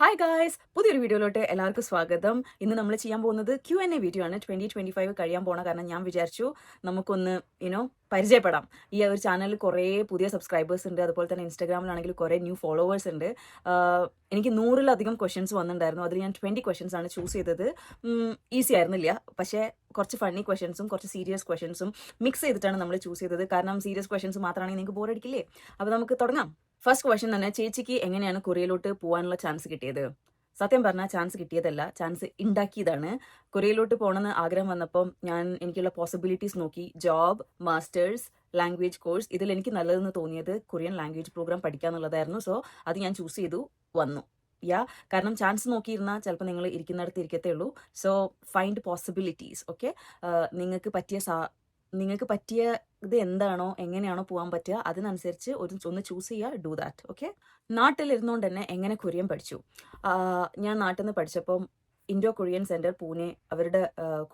Hi guys, പുതിയൊരു വീഡിയോയിലോട്ട് എല്ലാവർക്കും സ്വാഗതം. ഇന്ന് നമ്മൾ ചെയ്യാൻ പോകുന്നത് Q&A വീഡിയോ ആണ്. 2025 കഴിയാൻ പോണ കാരണം ഞാൻ വിചാരിച്ചു നമുക്കൊന്ന് പരിചയപ്പെടാം. ഈ ഒരു ചാനലിൽ കുറേ പുതിയ സബ്സ്ക്രൈബേഴ്സ് ഉണ്ട്. അതുപോലെ തന്നെ ഇൻസ്റ്റാഗ്രാമിലാണെങ്കിൽ കുറേ ന്യൂ ഫോളോവേഴ്സ് ഉണ്ട്. എനിക്ക് 100-ലധികം ക്വസ്റ്റ്യൻസ് വന്നിട്ടുണ്ടായിരുന്നു. അതിൽ ഞാൻ 20 ക്വസ്റ്റ്യൻസ് ആണ് ചൂസ് ചെയ്തത്. ഈസി ആയിരുന്നില്ല, പക്ഷേ കുറച്ച് ഫണ്ണി ക്വസ്റ്റ്യൻസും കുറച്ച് സീരിയസ് ക്വസ്റ്റ്യൻസും മിക്സ് ചെയ്തിട്ടാണ് നമ്മൾ ചൂസ് ചെയ്തത്. കാരണം സീരിയസ് ക്വസ്റ്റ്യൻസ് മാത്രമാണെങ്കിൽ നിങ്ങൾക്ക് ബോറടിക്കില്ലേ? അപ്പോൾ നമുക്ക് തുടങ്ങാം. ഫസ്റ്റ് ക്വസ്റ്റ്യൻ തന്നെ, ചേച്ചിക്ക് എങ്ങനെയാണ് കൊറിയയിലോട്ട് പോകാനുള്ള ചാൻസ് കിട്ടിയത്? സത്യം പറഞ്ഞാൽ ചാൻസ് കിട്ടിയതല്ല, ചാൻസ് ഉണ്ടാക്കിയതാണ്. കൊറിയയിലോട്ട് പോകണമെന്ന് ആഗ്രഹം വന്നപ്പം എനിക്കുള്ള പോസിബിലിറ്റീസ് നോക്കി. ജോബ്, മാസ്റ്റേഴ്സ്, ലാംഗ്വേജ് കോഴ്സ്, ഇതിൽ എനിക്ക് നല്ലതെന്ന് തോന്നിയത് കൊറിയൻ ലാംഗ്വേജ് പ്രോഗ്രാം പഠിക്കുക എന്നുള്ളതായിരുന്നു. സോ അത് ഞാൻ ചൂസ് ചെയ്തു, വന്നു. കാരണം ചാൻസ് നോക്കിയിരുന്നാൽ ചിലപ്പോൾ നിങ്ങൾ ഇരിക്കുന്നിടത്ത് ഇരിക്കത്തേ ഉള്ളൂ. So find possibilities. ഓക്കെ, നിങ്ങൾക്ക് പറ്റിയ ഇത് എന്താണോ എങ്ങനെയാണോ പോകാൻ പറ്റുക അതിനനുസരിച്ച് ഒന്ന് ചൂസ് ചെയ്യുക. Do that. ഓക്കെ, നാട്ടിലിരുന്നുകൊണ്ട് തന്നെ എങ്ങനെ കൊറിയൻ പഠിച്ചു? ഞാൻ നാട്ടിൽ നിന്ന് പഠിച്ചപ്പം ഇൻഡോ കൊറിയൻ സെൻറ്റർ പൂനെ അവരുടെ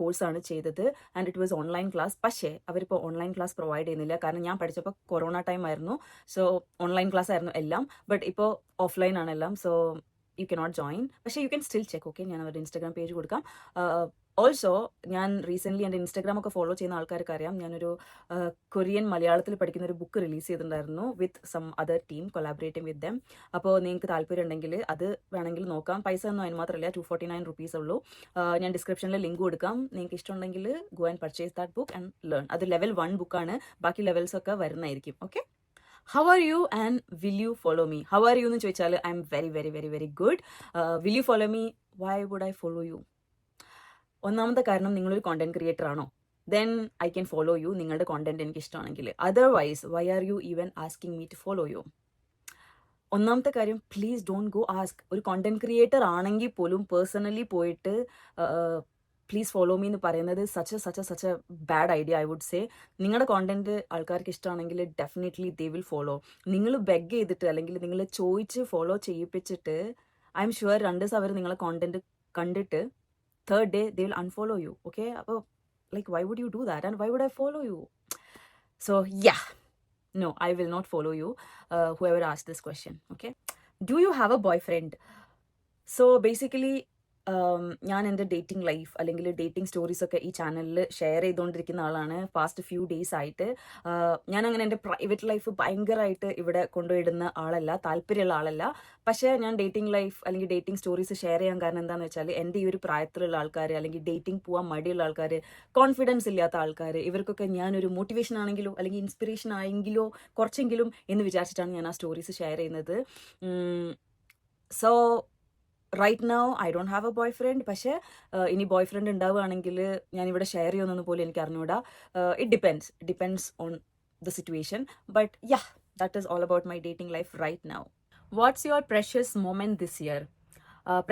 കോഴ്സാണ് ചെയ്തത്. And it was online class. പക്ഷേ അവരിപ്പോൾ ഓൺലൈൻ ക്ലാസ് പ്രൊവൈഡ് ചെയ്യുന്നില്ല. കാരണം ഞാൻ പഠിച്ചപ്പോൾ കൊറോണ ടൈം ആയിരുന്നു. സോ ഓൺലൈൻ ക്ലാസ് ആയിരുന്നു എല്ലാം. ബട്ട് ഇപ്പോൾ ഓഫ്ലൈൻ ആണ് എല്ലാം. So you cannot join. പക്ഷേ you can still check. Okay, ഞാൻ അവരുടെ ഇൻസ്റ്റാഗ്രാം പേജ് കൊടുക്കാം. ഓൾസോ ഞാൻ റീസെൻ്റ്ലി എൻ്റെ ഇൻസ്റ്റാഗ്രാം ഒക്കെ ഫോളോ ചെയ്യുന്ന ആൾക്കാർക്ക് അറിയാം, ഞാനൊരു കൊറിയൻ മലയാളത്തിൽ പഠിക്കുന്ന ഒരു ബുക്ക് റിലീസ് ചെയ്തിട്ടുണ്ടായിരുന്നു with some other team collaborating with them. അപ്പോൾ നിങ്ങൾക്ക് താല്പര്യം ഉണ്ടെങ്കിൽ അത് വേണമെങ്കിൽ നോക്കാം. പൈസ ഒന്നും അതിന് മാത്രമല്ല, 249 റുപ്പീസ് ഉള്ളൂ. ഞാൻ ഡിസ്ക്രിപ്ഷനിൽ ലിങ്ക് കൊടുക്കാം. നിങ്ങൾക്ക് ഇഷ്ടമുണ്ടെങ്കിൽ go and purchase that book and learn. അത് ലെവൽ 1 ബുക്കാണ്. ബാക്കി ലെവൽസ് ഒക്കെ വരുന്നതായിരിക്കും. Okay, how are you and will you follow me? How are you എന്ന് ചോദിച്ചാൽ I am very very very very good. Will you follow me? Why would I follow you? ഒന്നാമത്തെ കാരണം, നിങ്ങളൊരു കോണ്ടന്റ് ക്രിയേറ്റർ ആണോ? Then I can follow you, നിങ്ങളുടെ content എനിക്ക് ഇഷ്ടമാണെങ്കിൽ. Otherwise why are you even asking me to follow you? ഒന്നാമത്തെ കാര്യം, please don't go ask. ഒരു കോണ്ടന്റ് ക്രിയേറ്റർ ആണെങ്കിൽ പോലും പേഴ്സണലി പോയിട്ട് പ്ലീസ് ഫോളോ മീ എന്ന് പറയുന്നത് such a bad idea I would say. നിങ്ങളുടെ കോണ്ടന്റ് ആൾക്കാർക്ക് ഇഷ്ടമാണെങ്കിൽ ഡെഫിനറ്റ്ലി ദേ വിൽ ഫോളോ. നിങ്ങൾ ബെഗ് ചെയ്തിട്ട് അല്ലെങ്കിൽ നിങ്ങൾ ചോദിച്ച് ഫോളോ ചെയ്യിപ്പിച്ചിട്ട് ഐ എം ഷുവർ 2 ദിവസം അവർ നിങ്ങളെ കോണ്ടന്റ് കണ്ടിട്ട് third day they will unfollow you. Okay, like why would you do that and why would I follow you? So yeah, no, I will not follow you, whoever asked this question. Okay, do you have a boyfriend? So basically ഞാൻ എൻ്റെ dating life അല്ലെങ്കിൽ dating stories ഒക്കെ ഈ ചാനലിൽ share ചെയ്തുകൊണ്ടിരിക്കുന്ന ആളാണ് past few days ആയിട്ട്. ഞാൻ അങ്ങനെ എൻ്റെ പ്രൈവറ്റ് ലൈഫ് ഭയങ്കരമായിട്ട് ഇവിടെ കൊണ്ടുപോയിടുന്ന ആളല്ല, താല്പര്യമുള്ള ആളല്ല. പക്ഷേ ഞാൻ ഡേറ്റിംഗ് ലൈഫ് അല്ലെങ്കിൽ ഡേറ്റിംഗ് സ്റ്റോറീസ് ഷെയർ ചെയ്യാൻ കാരണം എന്താണെന്ന് വെച്ചാൽ, എൻ്റെ ഈ ഒരു പ്രായത്തിലുള്ള ആൾക്കാർ അല്ലെങ്കിൽ ഡേറ്റിംഗ് പോകാൻ മടിയുള്ള ആൾക്കാർ, കോൺഫിഡൻസ് ഇല്ലാത്ത ആൾക്കാർ, ഇവർക്കൊക്കെ ഞാനൊരു മോട്ടിവേഷൻ ആണെങ്കിലോ അല്ലെങ്കിൽ ഇൻസ്പിറേഷൻ ആയെങ്കിലോ കുറച്ചെങ്കിലും എന്ന് വിചാരിച്ചിട്ടാണ് ഞാൻ ആ സ്റ്റോറീസ് ഷെയർ ചെയ്യുന്നത്. So right now I don't have a boyfriend. പക്ഷേ ഇനി ബോയ് ഫ്രണ്ട് ഉണ്ടാവുകയാണെങ്കിൽ ഞാനിവിടെ ഷെയർ ചെയ്യുമെന്നൊന്നും പോലും എനിക്ക് അറിഞ്ഞൂടാ. It depends on the situation. But yeah, that is all about my dating life right now. What's your precious moment this year?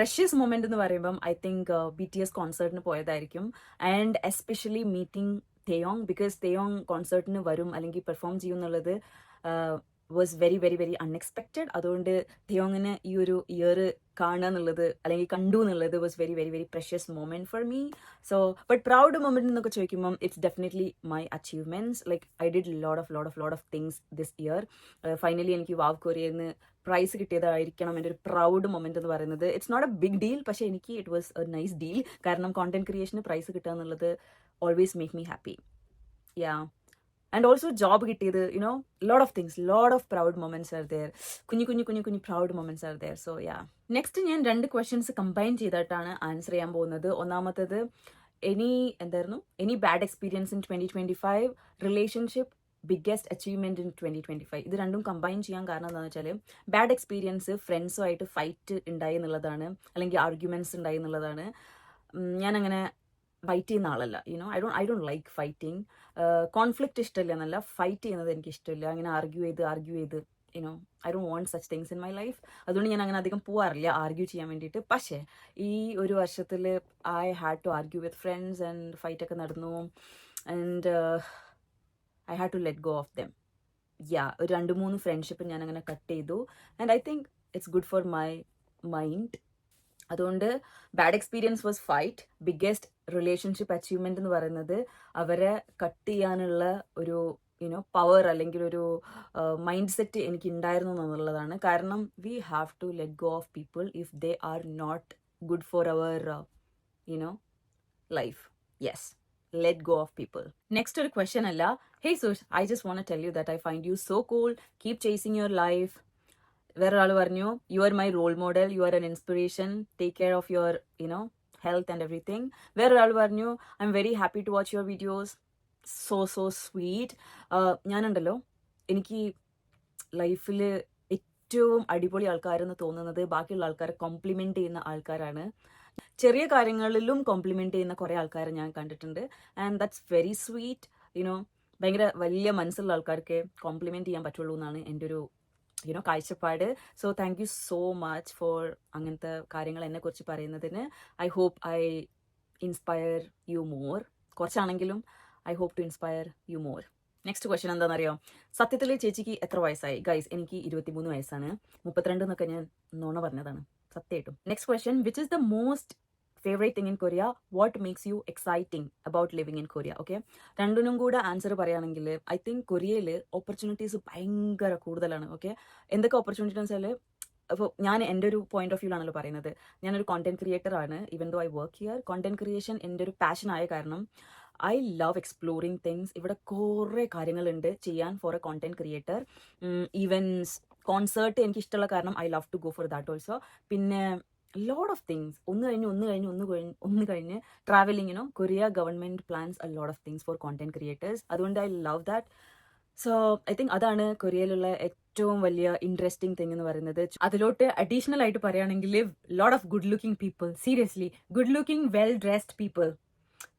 Precious moment എന്ന് പറയുമ്പം I think BTS കോൺസേർട്ടിന് പോയതായിരിക്കും. And especially meeting Taehyung, because Taehyung കോൺസേർട്ടിന് വരും അല്ലെങ്കിൽ perform ചെയ്യും എന്നുള്ളത് was very very very unexpected. അതുകൊണ്ട് തെയോങ്ങിന് ഈ ഒരു ഇയർ കാണുക എന്നുള്ളത് അല്ലെങ്കിൽ കണ്ടു എന്നുള്ളത് was very very very precious moment for me. So but proud moment എന്നൊക്കെ ചോദിക്കുമ്പം it's definitely my achievements. Like I did lot of things this year. Finally എനിക്ക് വാവ് കൊറിയന്ന് പ്രൈസ് കിട്ടിയതായിരിക്കണം എൻ്റെ ഒരു പ്രൗഡ് മൊമെന്റ് എന്ന് പറയുന്നത്. It's not a big deal, പക്ഷേ എനിക്ക് it was a nice deal. കാരണം കോണ്ടന്റ് ക്രിയേഷന് പ്രൈസ് കിട്ടുക എന്നുള്ളത് always make me happy. Yeah, and also job കിട്ടിയത്, lot of things, lot of proud moments are there. കുഞ്ഞു proud moments are there. So yeah, next ഞാൻ 2 questions combine ചെയ്തിട്ടാണ് answer ചെയ്യാൻ പോകുന്നത്. ഒന്നാമത്തേത്, any bad experience in 2025, relationship, biggest achievement in 2025. ഇത് രണ്ടും combine ചെയ്യാൻ കാരണം എന്താണെന്ന് വെച്ചാൽ, ബാഡ് എക്സ്പീരിയൻസ് ഫ്രണ്ട്സുമായിട്ട് ഫൈറ്റ് ഉണ്ടായി എന്നുള്ളതാണ്, അല്ലെങ്കിൽ ആർഗ്യുമെന്റ്സ് ഉണ്ടായി എന്നുള്ളതാണ്. ഞാനങ്ങനെ ഫൈറ്റ് ചെയ്യുന്ന ആളല്ല. I don't like fighting. Conflict ഇഷ്ടമില്ല എന്നല്ല, ഫൈറ്റ് ചെയ്യുന്നത് എനിക്ക് ഇഷ്ടമില്ല. അങ്ങനെ ആർഗ്യൂ ചെയ്ത് I don't want such things in my life. അതുകൊണ്ട് ഞാൻ അങ്ങനെ അധികം പോവാറില്ല ആർഗ്യൂ ചെയ്യാൻ വേണ്ടിയിട്ട്. പക്ഷേ ഈ ഒരു വർഷത്തിൽ I had to argue with friends and ഫൈറ്റൊക്കെ നടന്നു. And I had to let go of them. ഒരു 2-3 ഫ്രണ്ട്ഷിപ്പ് ഞാൻ അങ്ങനെ കട്ട് ചെയ്തു. And I think it's good for my mind. അതുകൊണ്ട് bad experience was fight. Biggest relationship achievement എന്ന് പറയുന്നത് അവരെ കട്ട് ചെയ്യാനുള്ള ഒരു പവർ അല്ലെങ്കിൽ ഒരു മൈൻഡ് സെറ്റ് എനിക്ക് ഉണ്ടായിരുന്നു എന്നുള്ളതാണ്. കാരണം we have to let go of people if they are not good for our life. Yes, let go of people. Next ഒരു question അല്ല. Hey Sush, I just want to tell you that I find you so cool. Keep chasing your life. വേറൊരാൾ പറഞ്ഞു, you are my role model, you are an inspiration, take care of your health and everything. വേറൊരാൾ പറഞ്ഞു, I'm very happy to watch your videos, so sweet. ഞാനുണ്ടല്ലോ, എനിക്ക് ലൈഫിൽ ഏറ്റവും അടിപൊളി ആൾക്കാരെന്ന് തോന്നുന്നത് ബാക്കിയുള്ള ആൾക്കാരെ കോംപ്ലിമെന്റ് ചെയ്യുന്ന ആൾക്കാരാണ്. ചെറിയ കാര്യങ്ങളിലും കോംപ്ലിമെന്റ് ചെയ്യുന്ന കുറേ ആൾക്കാരെ ഞാൻ കണ്ടിട്ടുണ്ട്. And that's very sweet. ഭയങ്കര വലിയ മനസ്സുള്ള ആൾക്കാർക്ക് കോംപ്ലിമെന്റ് ചെയ്യാൻ പറ്റുള്ളൂ എന്നാണ് എൻ്റെ ഒരു കാഴ്ചപ്പാട്. So thank you so much for അങ്ങനത്തെ കാര്യങ്ങൾ എന്നെക്കുറിച്ച് പറയുന്നതിന്. I hope I inspire you more. കുറച്ചാണെങ്കിലും I hope to inspire you more. Next question എന്താണെന്നറിയോ? സത്യത്തിൽ ചേച്ചിക്ക് എത്ര വയസ്സായി? ഗൈസ്, എനിക്ക് 23 വയസ്സാണ്. 32 എന്നൊക്കെ ഞാൻ നുണ പറഞ്ഞതാണ്, സത്യമായിട്ടും. Next question, which is the most favourite thing in Korea? What makes you exciting about living in Korea? Okay, രണ്ടിനും കൂടെ ആൻസർ പറയുകയാണെങ്കിൽ ഐ തിങ്ക് കൊറിയയിൽ ഓപ്പർച്യൂണിറ്റീസ് ഭയങ്കര കൂടുതലാണ്. ഓക്കെ, എന്തൊക്കെ ഓപ്പർച്യൂണിറ്റി എന്ന് വെച്ചാൽ, അപ്പോൾ ഞാൻ എൻ്റെ ഒരു പോയിന്റ് ഓഫ് വ്യൂലാണല്ലോ പറയുന്നത്. ഞാനൊരു കോണ്ടന്റ് ക്രിയേറ്റർ ആണ്. Even though I work here, content creation എൻ്റെ ഒരു പാഷനായ കാരണം ഐ ലവ് എക്സ്പ്ലോറിങ് തിങ്സ്. ഇവിടെ കുറേ കാര്യങ്ങളുണ്ട് ചെയ്യാൻ for a content creator. Events, concert എനിക്ക് ഇഷ്ടമുള്ള കാരണം I love to go for that also. പിന്നെ ലോട്ട് ഓഫ് തിങ്സ്, ഒന്ന് കഴിഞ്ഞ് ട്രാവലിങ്ങിനോ. Korea government plans a lot of things for content creators. അതുകൊണ്ട് I love that. So I think അതാണ് കൊറിയയിലുള്ള ഏറ്റവും വലിയ ഇൻട്രസ്റ്റിംഗ് തിങ് എന്ന് പറയുന്നത്. അതിലോട്ട് അഡീഷണൽ ആയിട്ട് പറയുകയാണെങ്കിൽ lot of good looking people. Seriously good looking well dressed people.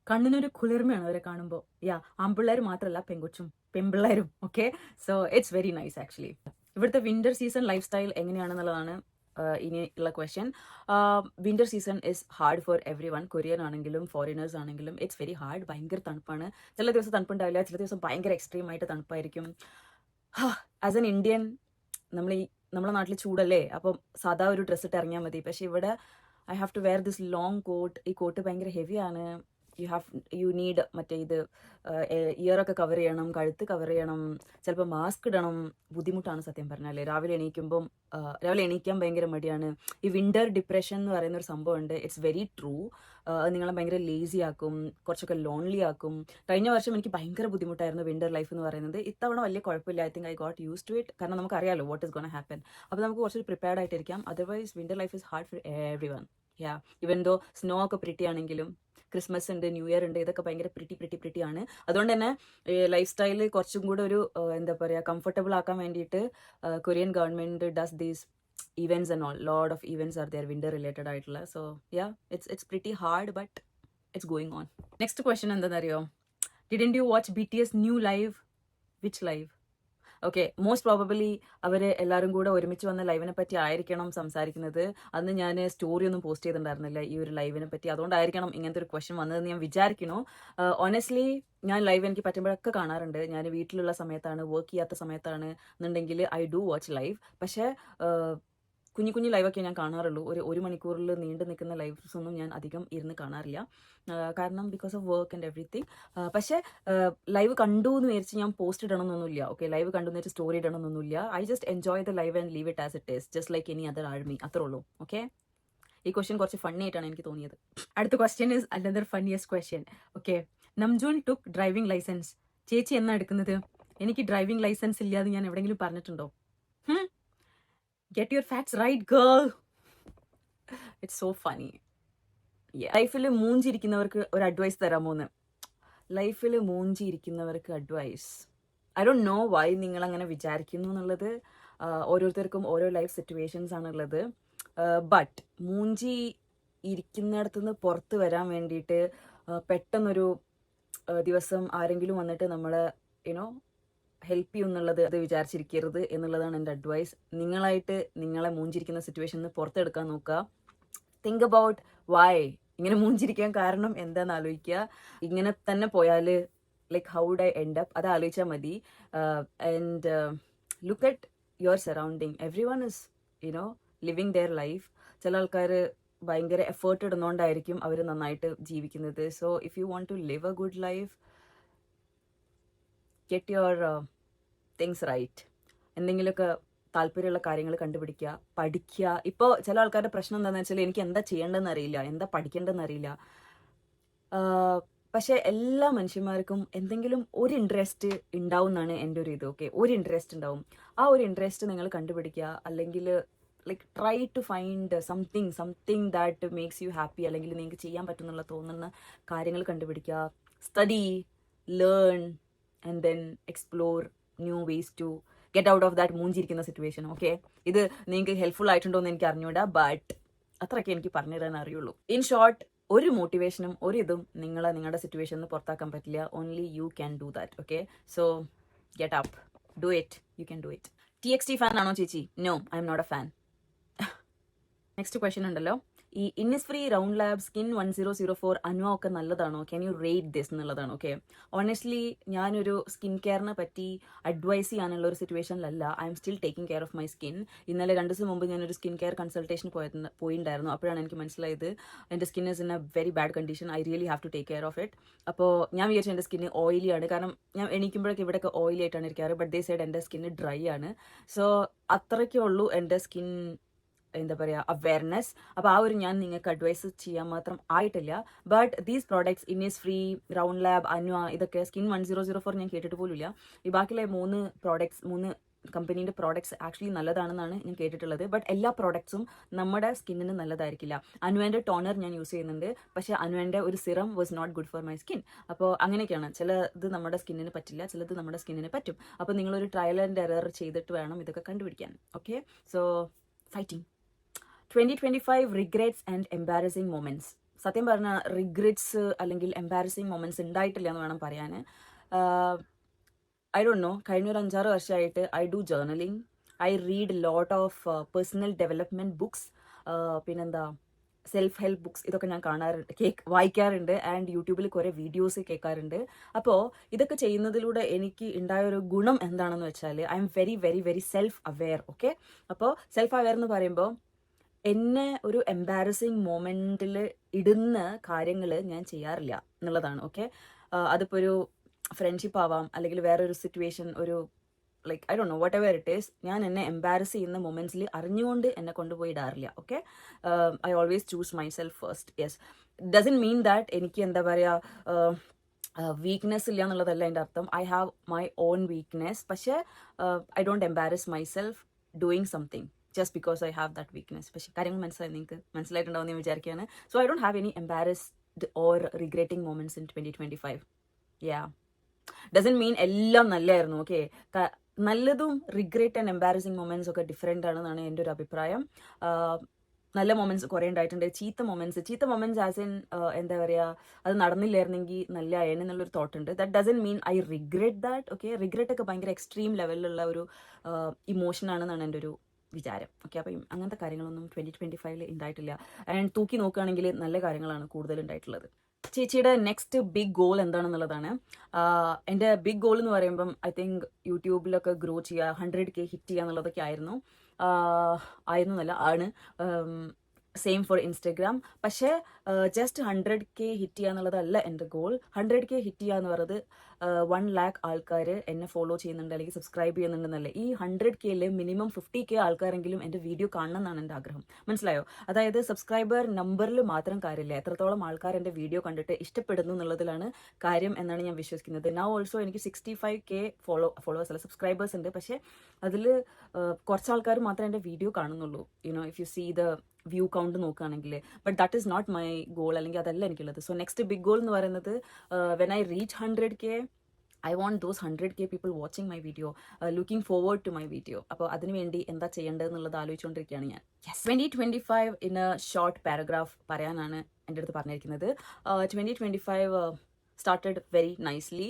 കണ്ണിനൊരു കുളിർമയാണ് അവരെ കാണുമ്പോൾ. ആൺപിള്ളേർ മാത്രമല്ല, പെൺപിള്ളേരും. Okay, so it's very nice actually. ഇവിടുത്തെ വിന്റർ സീസൺ ലൈഫ് സ്റ്റൈൽ എങ്ങനെയാണെന്നുള്ളതാണ് ഇനി ഉള്ള question. Winter season is hard for everyone. Korean ആണെങ്കിലും ഫോറിനേഴ്സ് ആണെങ്കിലും ഇറ്റ്സ് വെരി ഹാർഡ്. ഭയങ്കര തണുപ്പാണ്. ചില ദിവസം തണുപ്പുണ്ടാവില്ല, ചില ദിവസം ഭയങ്കര എക്സ്ട്രീം ആയിട്ട് തണുപ്പായിരിക്കും. ആസ് എൻ ഇന്ത്യൻ, നമ്മളെ നാട്ടിൽ ചൂടല്ലേ, അപ്പം സാധാ ഒരു ഡ്രസ്സ് ഇട്ട് ഇറങ്ങിയാൽ മതി. പക്ഷെ ഇവിടെ I have to wear this long coat. ഈ കോട്ട് ഭയങ്കര ഹെവിയാണ്. യു നീഡ് മറ്റേ ഇത് ഇയറൊക്കെ കവർ ചെയ്യണം, കഴുത്ത് കവർ ചെയ്യണം, ചിലപ്പോൾ മാസ്ക് ഇടണം. ബുദ്ധിമുട്ടാണ് സത്യം പറഞ്ഞാൽ. രാവിലെ എണീക്കാൻ ഭയങ്കര മടിയാണ്. ഈ വിന്റർ ഡിപ്രഷൻ എന്ന് പറയുന്ന ഒരു സംഭവമുണ്ട്. It's very true. നിങ്ങളെ ഭയങ്കര ലേസി ആക്കും, കുറച്ചൊക്കെ ലോൺലി ആക്കും. കഴിഞ്ഞ വർഷം എനിക്ക് ഭയങ്കര ബുദ്ധിമുട്ടായിരുന്നു വിന്റർ ലൈഫ് എന്ന് പറയുന്നത്. ഇത്തവണ വലിയ കുഴപ്പമില്ല. I think I got use to it. കാരണം നമുക്കറിയാലോ വാട്ട് ഇസ് ഗോണ ഹാപ്പൻ. അപ്പോൾ നമുക്ക് കുറച്ച് പ്രിപ്പയർഡ് ആയിട്ടിരിക്കാം. Otherwise winter life is hard for everyone. Even though snow ഒക്കെ പ്രിറ്റി ആണെങ്കിലും, ക്രിസ്മസ് ഉണ്ട്, ന്യൂ ഇയർ ഉണ്ട്, ഇതൊക്കെ ഭയങ്കര പ്രിറ്റി ആണ്. അതുകൊണ്ട് തന്നെ ലൈഫ് സ്റ്റൈൽ കുറച്ചും കൂടെ ഒരു എന്താ പറയുക, കംഫർട്ടബിൾ ആക്കാൻ വേണ്ടിയിട്ട് Korean government does these events and all. Lot of events are there winter related ആയിട്ടുള്ള. So yeah, it's pretty hard but it's going on. Next question എന്താണെന്നറിയോ? Didn't you watch BTS new live? Which live? Okay, most probably അവർ എല്ലാവരും കൂടെ ഒരുമിച്ച് വന്ന ലൈവിനെ പറ്റി ആയിരിക്കണം സംസാരിക്കുന്നത്. അന്ന് ഞാൻ സ്റ്റോറി ഒന്നും പോസ്റ്റ് ചെയ്തിട്ടുണ്ടായിരുന്നില്ല ഈ ഒരു ലൈവിനെ പറ്റി. അതുകൊണ്ടായിരിക്കണം ഇങ്ങനത്തെ ഒരു ക്വസ്റ്റ്യൻ വന്നതെന്ന് ഞാൻ വിചാരിക്കുന്നു. ഓണസ്റ്റ്ലി ഞാൻ ലൈവ് എനിക്ക് പറ്റുമ്പോഴൊക്കെ കാണാറുണ്ട്. ഞാൻ വീട്ടിലുള്ള സമയത്താണ്, വർക്ക് ചെയ്യാത്ത സമയത്താണ് എന്നുണ്ടെങ്കിൽ ഐ ഡു വാച്ച് ലൈവ്. പക്ഷേ കുഞ്ഞു ലൈവൊക്കെ ഞാൻ കാണാറുള്ളൂ. ഒരു മണിക്കൂറിൽ നീണ്ടു നിൽക്കുന്ന ലൈവ്സ് ഒന്നും ഞാൻ അധികം ഇരുന്ന് കാണാറില്ല. കാരണം because of work and everything. പക്ഷേ ലൈവ് കണ്ടു എന്ന് വിചാരിച്ച് ഞാൻ പോസ്റ്റ് ഇടണമെന്നൊന്നുമില്ല. ഓക്കെ, ലൈവ് കണ്ടു എന്ന് വെച്ച് സ്റ്റോറി ഇടണമെന്നൊന്നുമില്ല. I just enjoy the live and leave it as it is, just like any other army. അത്രേ ഉള്ളൂ. ഓക്കെ, ഈ ക്വസ്റ്റ്യൻ കുറച്ച് ഫണ്ണി ആയിട്ടാണ് എനിക്ക് തോന്നിയത്. അടുത്ത question is another funniest question. Okay, Namjoon took driving licence. ചേച്ചി എന്നാ എടുക്കുന്നത്? എനിക്ക് ഡ്രൈവിംഗ് ലൈസൻസ് ഇല്ലാതെ ഞാൻ എവിടെയെങ്കിലും പറഞ്ഞിട്ടുണ്ടോ? Get your facts right, girl. It's so funny. ലൈഫിൽ മൂഞ്ചിരിക്കുന്നവർക്ക് ഒരു അഡ്വൈസ് തരാമോന്ന്? ലൈഫിൽ മൂഞ്ചിരിക്കുന്നവർക്ക് advice, I don't know why നിങ്ങൾ അങ്ങനെ വിചാരിക്കുന്നു എന്നുള്ളത്. ഓരോരുത്തർക്കും ഓരോ ലൈഫ് സിറ്റുവേഷൻസ് ആണുള്ളത്. ബട്ട് മൂഞ്ചി ഇരിക്കുന്നിടത്തുനിന്ന് പുറത്ത് വരാൻ വേണ്ടിയിട്ട് പെട്ടെന്നൊരു ദിവസം ആരെങ്കിലും വന്നിട്ട് നമ്മളെ ഹെൽപ്പ് ചെയ്യും എന്നുള്ളത് അത് വിചാരിച്ചിരിക്കരുത് എന്നുള്ളതാണ് എൻ്റെ അഡ്വൈസ്. നിങ്ങളായിട്ട് നിങ്ങളെ മൂഞ്ചിരിക്കുന്ന സിറ്റുവേഷനിൽ പുറത്തെടുക്കാൻ നോക്കുക. തിങ്ക് അബൌട്ട് വൈ ഇങ്ങനെ മൂഞ്ചിരിക്കാൻ കാരണം എന്താണെന്ന് ആലോചിക്കുക. ഇങ്ങനെ തന്നെ പോയാൽ like how would I end up, അത് ആലോചിച്ചാൽ മതി. And look at your surrounding. Everyone is living their life. ചില ആൾക്കാർ ഭയങ്കര എഫേർട്ട് ഇടുന്നതുകൊണ്ടായിരിക്കും അവർ നന്നായിട്ട് ജീവിക്കുന്നത്. So if you want to live a good life, get your things right. എന്തെങ്കിലുമൊക്കെ താല്പര്യമുള്ള കാര്യങ്ങൾ കണ്ടുപിടിക്കുക, പഠിക്കുക. ഇപ്പോൾ ചില ആൾക്കാരുടെ പ്രശ്നം എന്താണെന്ന് വെച്ചാൽ എനിക്ക് എന്താ ചെയ്യേണ്ടതെന്ന് അറിയില്ല, എന്താ പഠിക്കേണ്ടതെന്ന് അറിയില്ല. പക്ഷേ എല്ലാ മനുഷ്യന്മാർക്കും എന്തെങ്കിലും ഒരു ഇൻട്രസ്റ്റ് ഉണ്ടാവും എന്നാണ് എൻ്റെ ഒരു ഇത്. ഓക്കെ, ഒരു ഇൻട്രസ്റ്റ് ഉണ്ടാവും. ആ ഒരു ഇൻട്രസ്റ്റ് നിങ്ങൾ കണ്ടുപിടിക്കുക, അല്ലെങ്കിൽ like try to find something that makes you happy, അല്ലെങ്കിൽ നിങ്ങൾക്ക് ചെയ്യാൻ പറ്റുന്നുള്ള തോന്നുന്ന കാര്യങ്ങൾ കണ്ടുപിടിക്കുക. Study, learn and then explore new ways to get out of that മൂഞ്ചിരിക്കുന്ന സിറ്റുവേഷൻ. ഓക്കെ, ഇത് നിങ്ങൾക്ക് ഹെൽപ്ഫുൾ ആയിട്ടുണ്ടോ എന്ന് എനിക്ക് അറിഞ്ഞൂടാ, ബട്ട് അത്രയൊക്കെ എനിക്ക് പറഞ്ഞു തരാൻ അറിയുള്ളൂ. ഇൻ ഷോർട്ട്, ഒരു മോട്ടിവേഷനും ഒരു ഇതും നിങ്ങളുടെ സിറ്റുവേഷനിൽ പുറത്താക്കാൻ പറ്റില്ല. Only you can do that. Okay, so get up, do it, you can do it. TXT fan ആണോ ചേച്ചി? No, I'm not a fan. Next question ഉണ്ടല്ലോ, ഈ Innisfree, round lab, skin 1004 Anua ഒക്കെ നല്ലതാണോ? ക്യാൻ യു റേറ്റ് ദിസ് എന്നുള്ളതാണ്. Okay, honestly ഞാനൊരു skin കെയറിനെ പറ്റി അഡ്വൈസ് ചെയ്യാനുള്ള ഒരു സിറ്റുവേഷനിലല്ല. I'm still taking care of my skin. ഇന്നലെ 2 ദിവസം മുമ്പ് ഞാനൊരു സ്കിൻ കെയർ കൺസൾട്ടേഷൻ പോയിട്ടുണ്ടായിരുന്നു. അപ്പോഴാണ് എനിക്ക് മനസ്സിലായത് എൻ്റെ skin is in a very bad condition. I really have to take care of it. അപ്പോൾ ഞാൻ വിചാരിച്ചു എൻ്റെ സ്കിന്ന് ഓയിലി ആണ്, കാരണം ഞാൻ എണീക്കുമ്പോഴൊക്കെ ഇവിടെയൊക്കെ ഓയിലി ആയിട്ടാണ് ഇരിക്കാറ്. ബട്ട് ദേ സൈഡ് എൻ്റെ സ്കിന്ന് ഡ്രൈ ആണ്. സോ അത്രയ്ക്കേ ഉള്ളൂ എൻ്റെ സ്കിൻ എന്താ പറയുക അവയർനെസ്. അപ്പോൾ ആ ഒരു ഞാൻ നിങ്ങൾക്ക് അഡ്വൈസ് ചെയ്യാൻ മാത്രം ആയിട്ടില്ല. But these products Innisfree, round lab, Anua, ഇതൊക്കെ സ്കിൻ 1004 ഞാൻ കേട്ടിട്ട് പോലുമില്ല. ഈ ബാക്കിയുള്ള 3 കമ്പനീൻ്റെ പ്രോഡക്ട്സ് ആക്ച്വലി നല്ലതാണെന്നാണ് ഞാൻ കേട്ടിട്ടുള്ളത്. ബട്ട് എല്ലാ പ്രോഡക്ട്സും നമ്മുടെ സ്കിന്നിന് നല്ലതായിരിക്കില്ല. അൻവേൻ്റെ ടോണർ ഞാൻ യൂസ് ചെയ്യുന്നുണ്ട്, പക്ഷേ അൻവേൻ്റെ ഒരു serum was not good for my skin. അപ്പോൾ അങ്ങനെയൊക്കെയാണ്, ചിലത് നമ്മുടെ സ്കിന്നിന് പറ്റില്ല, ചിലത് നമ്മുടെ സ്കിന്നിന് പറ്റും. അപ്പോൾ നിങ്ങളൊരു ട്രയൽ ആൻഡ് എറർ ചെയ്തിട്ട് വേണം ഇതൊക്കെ കണ്ടുപിടിക്കാൻ. Okay, so fighting. 2025 regrets and embarrassing moments. സത്യം പറഞ്ഞാൽ റിഗ്രറ്റ്സ് അല്ലെങ്കിൽ എംബാരസിങ് മൊമെന്റ്സ് ഉണ്ടായിട്ടില്ല എന്ന് വേണം പറയാൻ. ഐ ഡോണ്ട് നോ, കഴിഞ്ഞ ഒരു 5-6 വർഷമായിട്ട് I do journaling, I read lot of personal development books, പിന്നെന്താ സെൽഫ് ഹെൽപ്പ് ബുക്സ്, ഇതൊക്കെ ഞാൻ വായിക്കാറുണ്ട്. ആൻഡ് യൂട്യൂബിൽ കുറേ വീഡിയോസ് കേൾക്കാറുണ്ട്. അപ്പോൾ ഇതൊക്കെ ചെയ്യുന്നതിലൂടെ എനിക്ക് ഉണ്ടായൊരു ഗുണം എന്താണെന്ന് വെച്ചാൽ I am very very very self aware. Okay, അപ്പോൾ സെൽഫ് അവെയർ എന്ന് പറയുമ്പോൾ എന്നെ ഒരു എംബാരസിങ് മൊമെൻറ്റിൽ ഇടുന്ന കാര്യങ്ങൾ ഞാൻ ചെയ്യാറില്ല എന്നുള്ളതാണ്. ഓക്കെ, അതിപ്പോൾ ഒരു ഫ്രണ്ട്ഷിപ്പ് ആവാം, അല്ലെങ്കിൽ വേറൊരു സിറ്റുവേഷൻ, ഒരു like I don't know whatever it is, ഞാൻ എന്നെ എംബാരസ് ചെയ്യുന്ന മൊമെൻറ്റ്സിൽ അറിഞ്ഞുകൊണ്ട് എന്നെ കൊണ്ടുപോയി ഇടാറില്ല. Okay, I always choose myself first. Yes, doesn't mean that എനിക്ക് എന്താ പറയുക വീക്ക്നെസ് ഇല്ല എന്നുള്ളതല്ല എൻ്റെ അർത്ഥം. I have my own weakness, പക്ഷേ I don't embarrass myself doing something just because I have that weakness. പക്ഷേ കാര്യങ്ങൾ നിങ്ങൾക്ക് മനസ്സിലായിട്ടുണ്ടാവും ഞാൻ വിചാരിക്കുകയാണ്. So I don't have any embarrassed or regretting moments in 2025. Yeah, doesn't mean എല്ലാം നല്ലതായിരുന്നു. Okay, നല്ലതും റിഗ്രറ്റ് ആൻഡ് എംബാരസിങ് മൊമെന്റ്സ് ഒക്കെ ഡിഫറെൻ്റ് ആണെന്നാണ് എൻ്റെ ഒരു അഭിപ്രായം. നല്ല മൊമെന്റ്സ് കുറേ ഉണ്ടായിട്ടുണ്ട്. ചീത്ത മൊമെന്റ്സ് ആസ് ഇൻ എന്താ പറയുക, അത് നടന്നില്ലായിരുന്നെങ്കിൽ നല്ല ആയേനെ എന്നുള്ളൊരു തോട്ട് ഉണ്ട്. That doesn't mean I regret that. Okay, regret ഒക്കെ ഭയങ്കര എക്സ്ട്രീം ലെവലിലുള്ള ഒരു ഇമോഷൻ ആണെന്നാണ് എൻ്റെ ഒരു വിചാരം. ഓക്കെ, അപ്പം അങ്ങനത്തെ കാര്യങ്ങളൊന്നും 2025 ഉണ്ടായിട്ടില്ല. ആൻഡ് തൂക്കി നോക്കുകയാണെങ്കിൽ നല്ല കാര്യങ്ങളാണ് കൂടുതൽ ഉണ്ടായിട്ടുള്ളത്. ചേച്ചിയുടെ നെക്സ്റ്റ് ബിഗ് ഗോൾ എന്താണെന്നുള്ളതാണ്. എൻ്റെ ബിഗ് ഗോൾ എന്ന് പറയുമ്പം ഐ തിങ്ക് യൂട്യൂബിലൊക്കെ ഗ്രോ ചെയ്യുക, 100K ഹിറ്റ് ചെയ്യുക എന്നുള്ളതൊക്കെ ആണ്. Same for Instagram. പക്ഷേ ജസ്റ്റ് 100K ഹിറ്റ് ചെയ്യുക എന്നുള്ളതല്ല എൻ്റെ ഗോൾ. 100K ഹിറ്റ് ചെയ്യുക എന്ന് പറയുന്നത് 1 lakh ആൾക്കാർ എന്നെ ഫോളോ ചെയ്യുന്നുണ്ട് അല്ലെങ്കിൽ സബ്സ്ക്രൈബ് ചെയ്യുന്നുണ്ടെന്നല്ലേ. ഈ 100Kയിൽ മിനിമം 50K ആൾക്കാരെങ്കിലും എൻ്റെ വീഡിയോ കാണണം എന്നാണ് എൻ്റെ ആഗ്രഹം. മനസ്സിലായോ? അതായത് സബ്സ്ക്രൈബർ നമ്പറിൽ മാത്രം കാര്യമില്ല, എത്രത്തോളം ആൾക്കാർ എൻ്റെ വീഡിയോ കണ്ടിട്ട് ഇഷ്ടപ്പെടുന്നു എന്നുള്ളതിലാണ് കാര്യം എന്നാണ് ഞാൻ വിശ്വസിക്കുന്നത്. നൗ ഓൾസോ എനിക്ക് 65K ഫോളോവേഴ്സ് അല്ല, സബ്സ്ക്രൈബേഴ്സ് ഉണ്ട്. പക്ഷേ അതിൽ കുറച്ച് ആൾക്കാർ മാത്രമേ എൻ്റെ വീഡിയോ കാണുന്നുള്ളൂ. You know, if you see the view count നോക്കുകയാണെങ്കിൽ. But that is not my goal, അല്ലെങ്കിൽ അതല്ല എനിക്കുള്ളത്. സോ നെക്സ്റ്റ് ബിഗ് ഗോൾ എന്ന് പറയുന്നത് when I reach 100K, I want those 100K people watching my video, looking forward to my video. അപ്പോൾ അതിനുവേണ്ടി എന്താ ചെയ്യേണ്ടതെന്നുള്ളത് ആലോചിച്ചുകൊണ്ടിരിക്കുകയാണ് ഞാൻ. 2025 ഇൻ എ ഷോർട്ട് പാരഗ്രാഫ് പറയാനാണ് എൻ്റെ അടുത്ത് പറഞ്ഞിരിക്കുന്നത്. 2025 സ്റ്റാർട്ടഡ് വെരി നൈസ്ലി.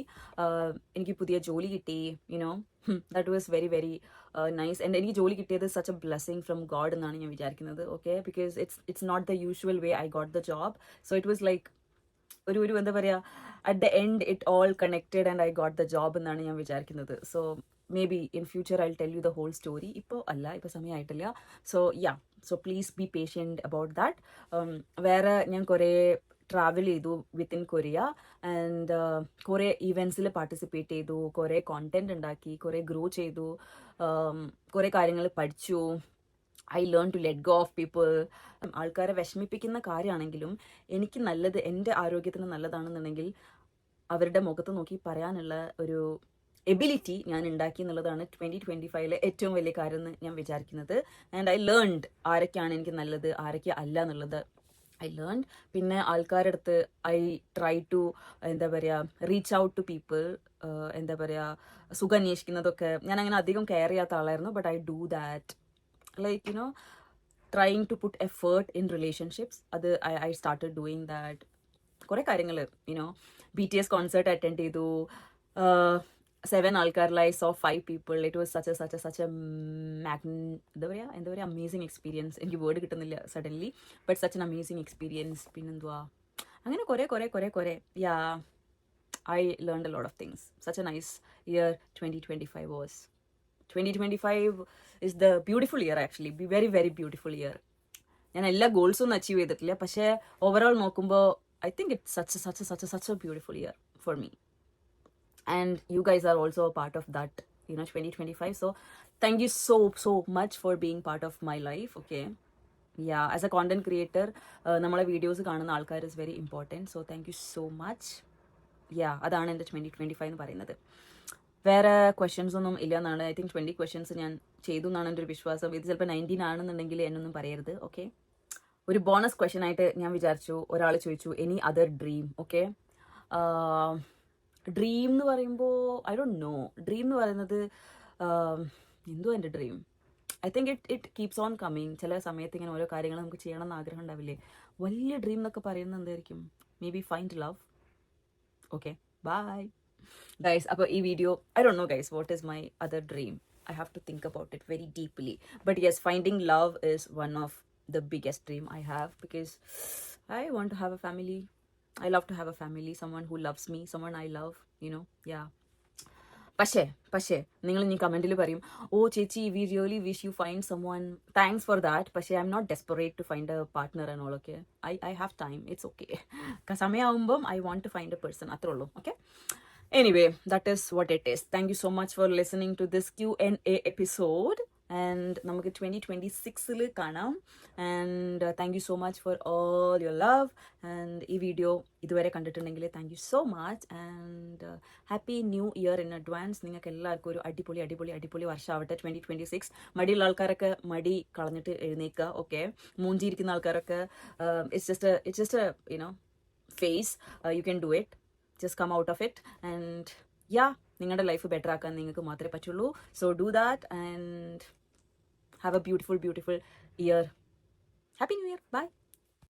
എനിക്ക് പുതിയ ജോലി കിട്ടി. You know, that was very very nice. And എനിക്ക് ജോലി കിട്ടിയത് such a blessing from God എന്നാണ് ഞാൻ വിചാരിക്കുന്നത്. Okay, because it's not the usual way I got the job. So it was like ഒരു എന്താ പറയുക, at the end it all connected and I got the job എന്നാണ് ഞാൻ വിചാരിക്കുന്നത്. So maybe in future I tell you the whole story. ഇപ്പോൾ സമയമായിട്ടില്ല. So yeah, so please be patient about that. വേറെ ഞാൻ കുറേ ട്രാവൽ ചെയ്തു within Korea and കുറേ ഈവൻസിൽ പാർട്ടിസിപ്പേറ്റ് ചെയ്തു, കുറേ കോണ്ടന്റ് ഉണ്ടാക്കി, കുറേ ഗ്രോ ചെയ്തു, കുറേ കാര്യങ്ങൾ പഠിച്ചു. I learn to let go of people. ആൾക്കാരെ വിഷമിപ്പിക്കുന്ന കാര്യമാണെങ്കിലും എനിക്ക് നല്ലത്, എൻ്റെ ആരോഗ്യത്തിന് നല്ലതാണെന്നുണ്ടെങ്കിൽ അവരുടെ മുഖത്ത് നോക്കി പറയാനുള്ള ഒരു എബിലിറ്റി ഞാൻ ഉണ്ടാക്കി എന്നുള്ളതാണ് 2025 ഏറ്റവും വലിയ കാര്യം എന്ന് ഞാൻ വിചാരിക്കുന്നത്. ആൻഡ് ഐ ലേൺഡ് ആരൊക്കെയാണ് എനിക്ക് നല്ലത്, ആരൊക്കെ അല്ല എന്നുള്ളത് ഐ ലേൺ. പിന്നെ ആൾക്കാരുടെ അടുത്ത് ഐ ട്രൈ ടു എന്താ പറയുക റീച്ച് ഔട്ട് ടു പീപ്പിൾ. എന്താ പറയുക, സുഖം അന്വേഷിക്കുന്നതൊക്കെ ഞാൻ അങ്ങനെ അധികം കെയർ ചെയ്യാത്ത ആളായിരുന്നു. But I do that, like you know, trying to put effort in relationships. അത് I started doing that. കുറേ കാര്യങ്ങൾ യുനോ BTS കോൺസേർട്ട് അറ്റൻഡ് ചെയ്തു, 7 ആൾക്കാരിലായി so 5 people. It was such a എന്താ പറയുക അമേസിങ് എക്സ്പീരിയൻസ്. എനിക്ക് വേർഡ് കിട്ടുന്നില്ല suddenly, but such an amazing experience. പിന്നെന്തുവാ, അങ്ങനെ കുറേ yeah I learned a lot of things. Such a nice year 2025 was. 2025 is the beautiful year actually, very very beautiful year. ഞാൻ എല്ലാ ഗോൾസും ഒന്നും അച്ചീവ് ചെയ്തിട്ടില്ല, പക്ഷേ ഓവറോൾ നോക്കുമ്പോൾ I think it's such a beautiful year for me, and you guys are also a part of that, 2025. So thank you so much for being part of my life. Okay, yeah, as a content creator, നമ്മളെ videos കാണുന്ന ആൾക്കാർ is very important. So thank you so much. Yeah, അതാണ് എൻ്റെ 2025 എന്ന് പറയുന്നത്. വേറെ questions ഒന്നും ഇല്ല എന്നാണ്. ഐ തിങ്ക് 20 ക്വസ്റ്റ്യൻസ് ഞാൻ ചെയ്തു എന്നാണ് എൻ്റെ ഒരു വിശ്വാസം. ഇത് ചിലപ്പോൾ 19 ആണെന്നുണ്ടെങ്കിൽ എന്നൊന്നും പറയരുത്. ഓക്കെ, ഒരു ബോണസ് ക്വസ്റ്റ്യൻ ആയിട്ട് ഞാൻ വിചാരിച്ചു, ഒരാൾ ചോദിച്ചു any other dream. Okay, dream എന്ന് പറയുമ്പോൾ ഐ ഡോണ്ട് നോ. ഡ്രീം എന്ന് പറയുന്നത് എന്തോ എൻ്റെ dream. I think it keeps on coming. ചില സമയത്ത് ഇങ്ങനെ ഓരോ കാര്യങ്ങൾ നമുക്ക് ചെയ്യണം എന്ന് ആഗ്രഹം ഉണ്ടാവില്ലേ. വലിയ ഡ്രീം എന്നൊക്കെ പറയുന്നത് എന്തായിരിക്കും? Maybe find love. Okay, bye guys. അപ്പോൾ ഈ video, I don't know guys what is my other dream. I have to think about it very deeply. But yes, finding love is one of the biggest dream I have, because I want to have a family. I love to have a family, someone who loves me, someone I love, yeah. പക്ഷേ നിങ്ങൾ ഇനി കമൻറ്റിൽ പറയും, oh ചേച്ചി we really wish you find someone. Thanks for that. പക്ഷേ I'm not desperate to find a partner and all. Okay, I have time, it's okay. സമയമാകുമ്പം I want to find a person, അത്രേ ഉള്ളൂ. Okay, anyway, that is what it is. Thank you so much for listening to this Q&A episode, and നമുക്ക് 2026 കാണാം. And thank you so much for all your love. And ഈ video ഇതുവരെ കണ്ടിട്ടുണ്ടെങ്കിൽ thank you so much. And happy new year in advance. നിങ്ങൾക്ക് എല്ലാവർക്കും ഒരു അടിപൊളി വർഷമാവട്ടെ 2026. മടിയുള്ള ആൾക്കാരൊക്കെ മടി കളഞ്ഞിട്ട് എഴുന്നേക്കുക. ഓക്കെ, മൂഞ്ചിയിരിക്കുന്ന ആൾക്കാരൊക്കെ it's just a phase. You can do it. Just come out of it, and yeah, നിങ്ങളുടെ ലൈഫ് ബെറ്റർ ആക്കാൻ നിങ്ങൾക്ക് മാത്രമേ പറ്റുള്ളൂ. So do that and have a beautiful year. Happy New Year. Bye.